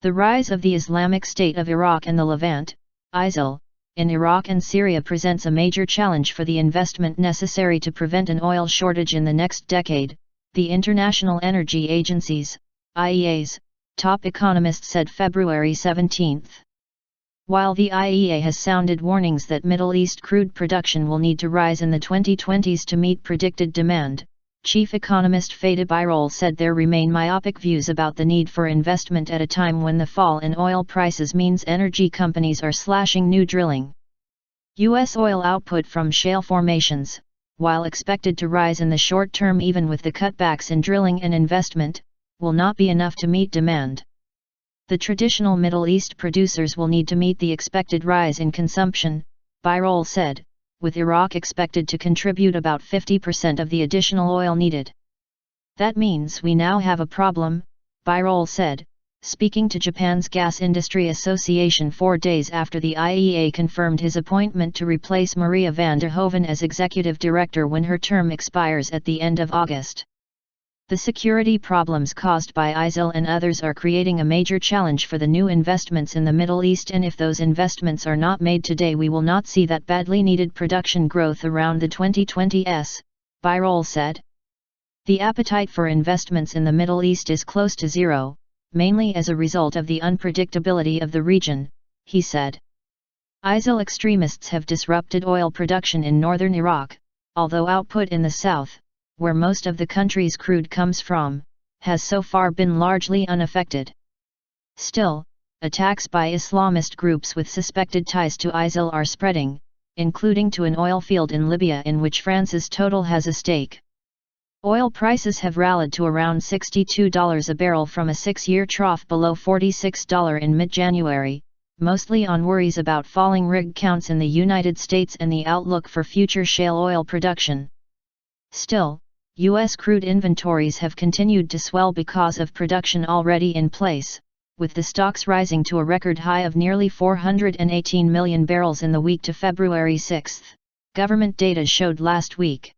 The rise of the Islamic State of Iraq and the Levant, ISIL, in Iraq and Syria presents a major challenge for the investment necessary to prevent an oil shortage in the next decade, the International Energy Agency's, IEA's, top economist said February 17. While the IEA has sounded warnings that Middle East crude production will need to rise in the 2020s to meet predicted demand, Chief Economist Fatih Birol said there remain myopic views about the need for investment at a time when the fall in oil prices means energy companies are slashing new drilling. U.S. oil output from shale formations, while expected to rise in the short term even with the cutbacks in drilling and investment, will not be enough to meet demand. The traditional Middle East producers will need to meet the expected rise in consumption, Birol said, with Iraq expected to contribute about 50% of the additional oil needed. That means we now have a problem, Birol said, speaking to Japan's Gas Industry Association 4 days after the IEA confirmed his appointment to replace Maria van der Hoeven as executive director when her term expires at the end of August. The security problems caused by ISIL and others are creating a major challenge for the new investments in the Middle East, and if those investments are not made today we will not see that badly needed production growth around the 2020s, Birol said. The appetite for investments in the Middle East is close to zero, mainly as a result of the unpredictability of the region, he said. ISIL extremists have disrupted oil production in northern Iraq, although output in the south, where most of the country's crude comes from, has so far been largely unaffected. Still, attacks by Islamist groups with suspected ties to ISIL are spreading, including to an oil field in Libya in which France's Total has a stake. Oil prices have rallied to around $62 a barrel from a 6-year trough below $46 in mid-January, mostly on worries about falling rig counts in the United States and the outlook for future shale oil production. Still, U.S. crude inventories have continued to swell because of production already in place, with the stocks rising to a record high of nearly 418 million barrels in the week to February 6, government data showed last week.